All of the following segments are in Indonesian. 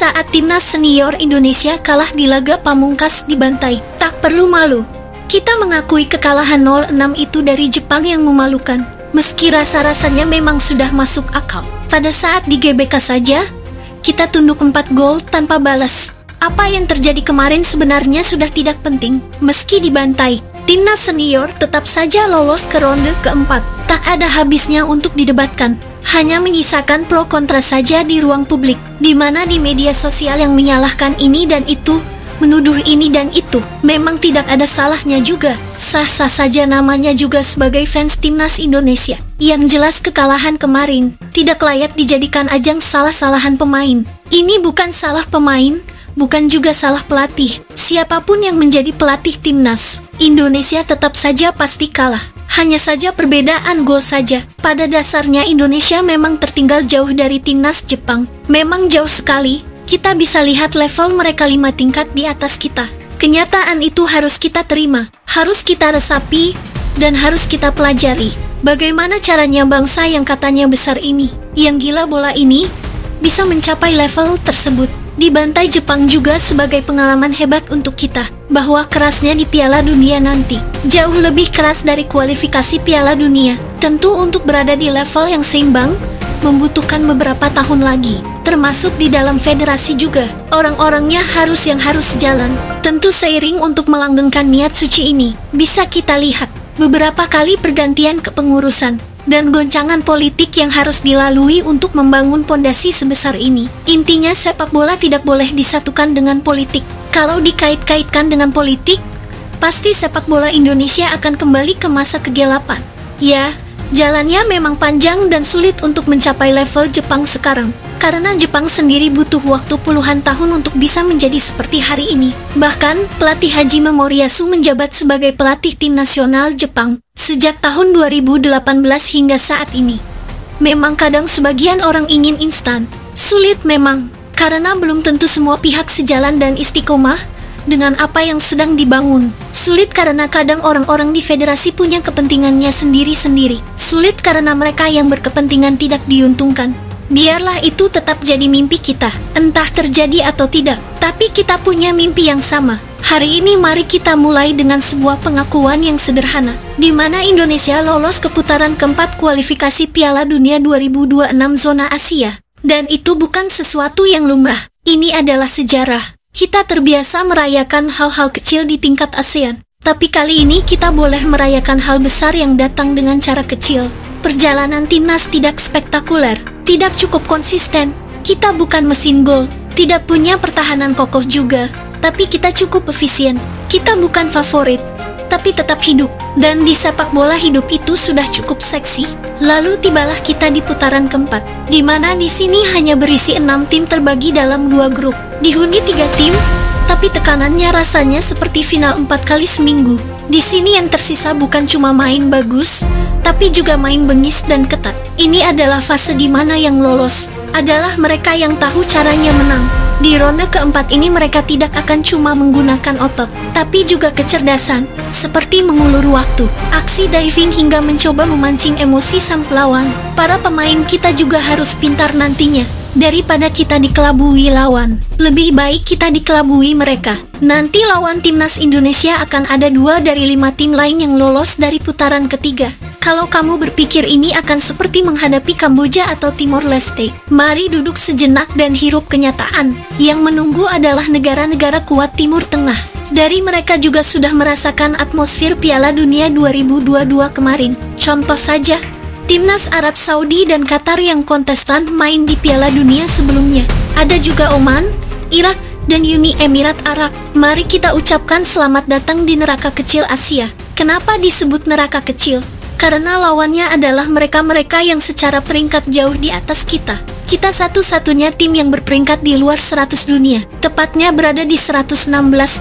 saat timnas senior Indonesia kalah di laga pamungkas dibantai. Tak perlu malu, kita mengakui kekalahan 0-6 itu dari Jepang yang memalukan. Meski rasa-rasanya memang sudah masuk akal. Pada saat di GBK saja, kita tunduk 4 gol tanpa balas. Apa yang terjadi kemarin sebenarnya sudah tidak penting. Meski dibantai, timnas senior tetap saja lolos ke ronde keempat. Tak ada habisnya untuk didebatkan. Hanya menyisakan pro kontra saja di ruang publik, di mana di media sosial yang menyalahkan ini dan itu, menuduh ini dan itu. Memang tidak ada salahnya juga. Sah-sah saja namanya juga sebagai fans timnas Indonesia. Yang jelas kekalahan kemarin tidak layak dijadikan ajang salah-salahan pemain. Ini bukan salah pemain, bukan juga salah pelatih. Siapapun yang menjadi pelatih timnas Indonesia tetap saja pasti kalah. Hanya saja perbedaan gol saja. Pada dasarnya Indonesia memang tertinggal jauh dari timnas Jepang. Memang jauh sekali. Kita bisa lihat level mereka 5 tingkat di atas kita. Kenyataan itu harus kita terima, harus kita resapi, dan harus kita pelajari. Bagaimana caranya bangsa yang katanya besar ini, yang gila bola ini, bisa mencapai level tersebut. Dibantai Jepang juga sebagai pengalaman hebat untuk kita, bahwa kerasnya di Piala Dunia nanti jauh lebih keras dari kualifikasi Piala Dunia. Tentu untuk berada di level yang seimbang membutuhkan beberapa tahun lagi, termasuk di dalam federasi juga. Orang-orangnya harus sejalan. Tentu seiring untuk melanggengkan niat suci ini, bisa kita lihat beberapa kali pergantian kepengurusan dan goncangan politik yang harus dilalui untuk membangun pondasi sebesar ini. Intinya sepak bola tidak boleh disatukan dengan politik. Kalau dikait-kaitkan dengan politik, pasti sepak bola Indonesia akan kembali ke masa kegelapan. Ya, jalannya memang panjang dan sulit untuk mencapai level Jepang sekarang. Karena Jepang sendiri butuh waktu puluhan tahun untuk bisa menjadi seperti hari ini. Bahkan, pelatih Hajime Moriyasu menjabat sebagai pelatih tim nasional Jepang sejak tahun 2018 hingga saat ini. Memang kadang sebagian orang ingin instan. Sulit memang, karena belum tentu semua pihak sejalan dan istiqomah dengan apa yang sedang dibangun. Sulit karena kadang orang-orang di federasi punya kepentingannya sendiri-sendiri. Sulit karena mereka yang berkepentingan tidak diuntungkan. Biarlah itu tetap jadi mimpi kita, entah terjadi atau tidak, tapi kita punya mimpi yang sama. Hari ini mari kita mulai dengan sebuah pengakuan yang sederhana, di mana Indonesia lolos ke putaran keempat kualifikasi Piala Dunia 2026 zona Asia. Dan itu bukan sesuatu yang lumrah, ini adalah sejarah. Kita terbiasa merayakan hal-hal kecil di tingkat ASEAN, tapi kali ini kita boleh merayakan hal besar yang datang dengan cara kecil. Perjalanan timnas tidak spektakuler, tidak cukup konsisten. Kita bukan mesin gol, tidak punya pertahanan kokoh juga, tapi kita cukup efisien. Kita bukan favorit, tapi tetap hidup. Dan di sepak bola hidup itu sudah cukup seksi. Lalu tibalah kita di putaran keempat, di mana di sini hanya berisi 6 tim terbagi dalam 2 grup. Dihuni 3 tim, tapi tekanannya rasanya seperti final 4 kali seminggu. Di sini yang tersisa bukan cuma main bagus, tapi juga main bengis dan ketat. Ini adalah fase di mana yang lolos adalah mereka yang tahu caranya menang. Di ronde keempat ini mereka tidak akan cuma menggunakan otot, tapi juga kecerdasan, seperti mengulur waktu, aksi diving hingga mencoba memancing emosi sang pelawan. Para pemain kita juga harus pintar nantinya. Daripada kita dikelabui lawan, lebih baik kita dikelabui mereka. Nanti lawan timnas Indonesia akan ada 2 dari 5 tim lain yang lolos dari putaran ketiga. Kalau kamu berpikir ini akan seperti menghadapi Kamboja atau Timor Leste, mari duduk sejenak dan hirup kenyataan. Yang menunggu adalah negara-negara kuat Timur Tengah. Dari mereka juga sudah merasakan atmosfer Piala Dunia 2022 kemarin. Contoh saja, timnas Arab Saudi dan Qatar yang kontestan main di Piala Dunia sebelumnya. Ada juga Oman, Irak, dan Uni Emirat Arab. Mari kita ucapkan selamat datang di neraka kecil Asia. Kenapa disebut neraka kecil? Karena lawannya adalah mereka-mereka yang secara peringkat jauh di atas kita. Kita satu-satunya tim yang berperingkat di luar 100 dunia. Tepatnya berada di 116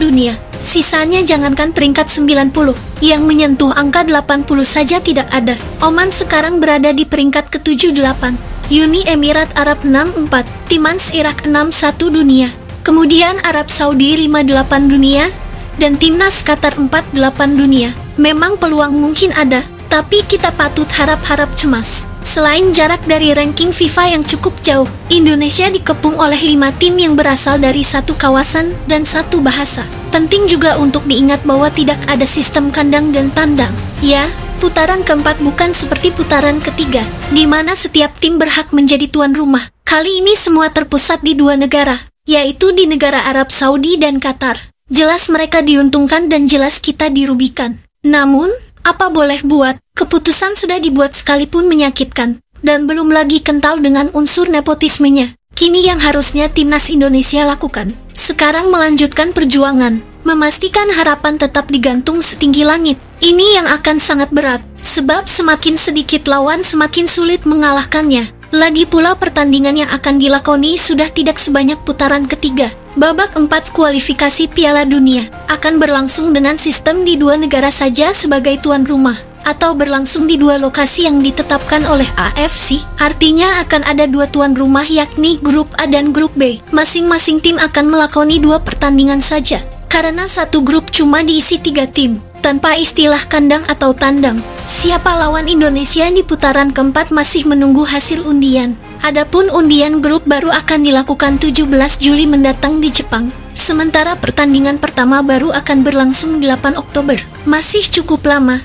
dunia. Sisanya jangankan peringkat 90, yang menyentuh angka 80 saja tidak ada. Oman sekarang berada di peringkat ke-78. Uni Emirat Arab 64, Timnas Irak 61 dunia. Kemudian Arab Saudi 58 dunia, dan Timnas Qatar 48 dunia. Memang peluang mungkin ada, tapi kita patut harap-harap cemas. Selain jarak dari ranking FIFA yang cukup jauh, Indonesia dikepung oleh 5 tim yang berasal dari satu kawasan dan satu bahasa. Penting juga untuk diingat bahwa tidak ada sistem kandang dan tandang. Ya, putaran keempat bukan seperti putaran ketiga, di mana setiap tim berhak menjadi tuan rumah. Kali ini semua terpusat di 2 negara, yaitu di negara Arab Saudi dan Qatar. Jelas mereka diuntungkan dan jelas kita dirugikan. Namun, apa boleh buat, keputusan sudah dibuat sekalipun menyakitkan, dan belum lagi kental dengan unsur nepotismenya. Kini yang harusnya timnas Indonesia lakukan, sekarang melanjutkan perjuangan, memastikan harapan tetap digantung setinggi langit. Ini yang akan sangat berat, sebab semakin sedikit lawan semakin sulit mengalahkannya. Lagi pula pertandingan yang akan dilakoni sudah tidak sebanyak putaran ketiga. Babak 4 kualifikasi Piala Dunia akan berlangsung dengan sistem di 2 negara saja sebagai tuan rumah, atau berlangsung di 2 lokasi yang ditetapkan oleh AFC. Artinya akan ada 2 tuan rumah, yakni grup A dan grup B. Masing-masing tim akan melakoni 2 pertandingan saja, karena satu grup cuma diisi 3 tim, tanpa istilah kandang atau tandang. Siapa lawan Indonesia di putaran keempat masih menunggu hasil undian. Adapun undian grup baru akan dilakukan 17 Juli mendatang di Jepang. Sementara pertandingan pertama baru akan berlangsung 8 Oktober. Masih cukup lama.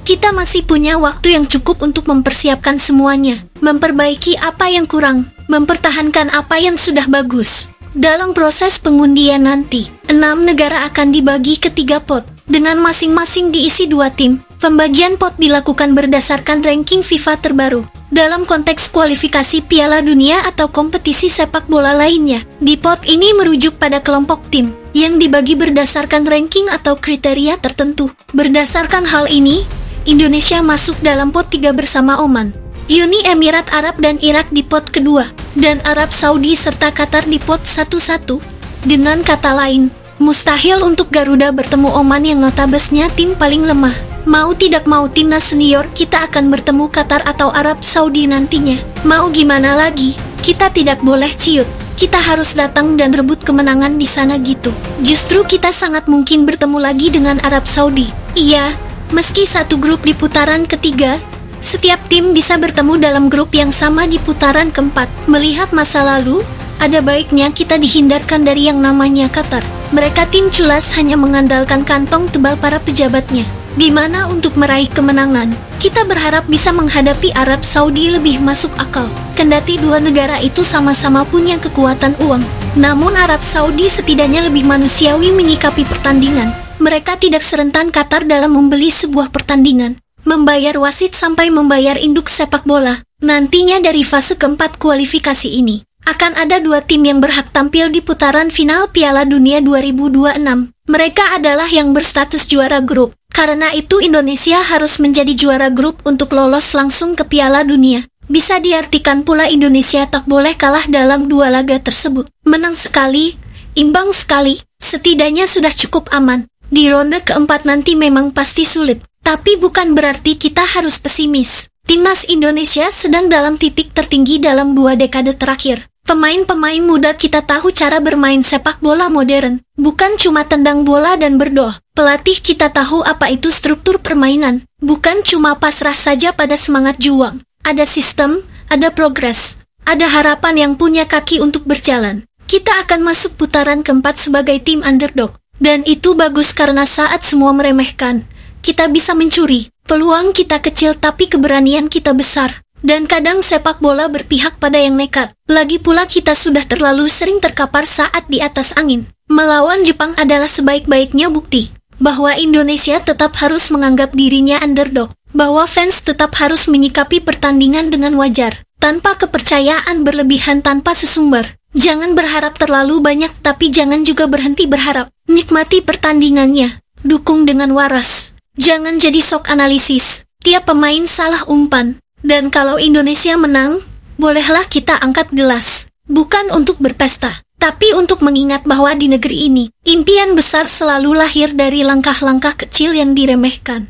Kita masih punya waktu yang cukup untuk mempersiapkan semuanya, memperbaiki apa yang kurang, mempertahankan apa yang sudah bagus. Dalam proses pengundian nanti, 6 negara akan dibagi ke 3 pot, dengan masing-masing diisi 2 tim. Pembagian pot dilakukan berdasarkan ranking FIFA terbaru. Dalam konteks kualifikasi Piala Dunia atau kompetisi sepak bola lainnya, di pot ini merujuk pada kelompok tim, yang dibagi berdasarkan ranking atau kriteria tertentu. Berdasarkan hal ini, Indonesia masuk dalam pot 3 bersama Oman, Uni Emirat Arab dan Irak di pot kedua, dan Arab Saudi serta Qatar di pot 1-1. Dengan kata lain, mustahil untuk Garuda bertemu Oman yang notabene tim paling lemah. Mau tidak mau timnas senior kita akan bertemu Qatar atau Arab Saudi nantinya. Mau gimana lagi, kita tidak boleh ciut. Kita harus datang dan rebut kemenangan di sana gitu. Justru kita sangat mungkin bertemu lagi dengan Arab Saudi. Iya, meski satu grup di putaran ketiga, setiap tim bisa bertemu dalam grup yang sama di putaran keempat. Melihat masa lalu, ada baiknya kita dihindarkan dari yang namanya Qatar. Mereka tim culas hanya mengandalkan kantong tebal para pejabatnya. Di mana untuk meraih kemenangan, kita berharap bisa menghadapi Arab Saudi lebih masuk akal. Kendati 2 negara itu sama-sama punya kekuatan uang, namun Arab Saudi setidaknya lebih manusiawi menyikapi pertandingan. Mereka tidak serentan Qatar dalam membeli sebuah pertandingan, membayar wasit sampai membayar induk sepak bola. Nantinya dari fase keempat kualifikasi ini, akan ada 2 tim yang berhak tampil di putaran final Piala Dunia 2026. Mereka adalah yang berstatus juara grup. Karena itu Indonesia harus menjadi juara grup untuk lolos langsung ke Piala Dunia. Bisa diartikan pula Indonesia tak boleh kalah dalam 2 laga tersebut. Menang sekali, imbang sekali, setidaknya sudah cukup aman. Di ronde keempat nanti memang pasti sulit, tapi bukan berarti kita harus pesimis. Timnas Indonesia sedang dalam titik tertinggi dalam 2 dekade terakhir. Pemain-pemain muda kita tahu cara bermain sepak bola modern, bukan cuma tendang bola dan berdoa. Pelatih kita tahu apa itu struktur permainan, bukan cuma pasrah saja pada semangat juang. Ada sistem, ada progres, ada harapan yang punya kaki untuk berjalan. Kita akan masuk putaran keempat sebagai tim underdog, dan itu bagus karena saat semua meremehkan, kita bisa mencuri. Peluang kita kecil tapi keberanian kita besar. Dan kadang sepak bola berpihak pada yang nekat. Lagi pula kita sudah terlalu sering terkapar saat di atas angin. Melawan Jepang adalah sebaik-baiknya bukti bahwa Indonesia tetap harus menganggap dirinya underdog, bahwa fans tetap harus menyikapi pertandingan dengan wajar, tanpa kepercayaan berlebihan, tanpa sesumbar. Jangan berharap terlalu banyak, tapi jangan juga berhenti berharap. Nikmati pertandingannya, dukung dengan waras. Jangan jadi sok analisis, tiap pemain salah umpan. Dan kalau Indonesia menang, bolehlah kita angkat gelas. Bukan untuk berpesta, tapi untuk mengingat bahwa di negeri ini, impian besar selalu lahir dari langkah-langkah kecil yang diremehkan.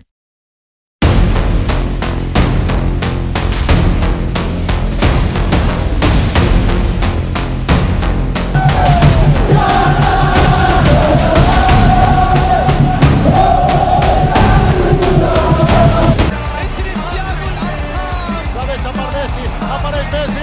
Messi Terus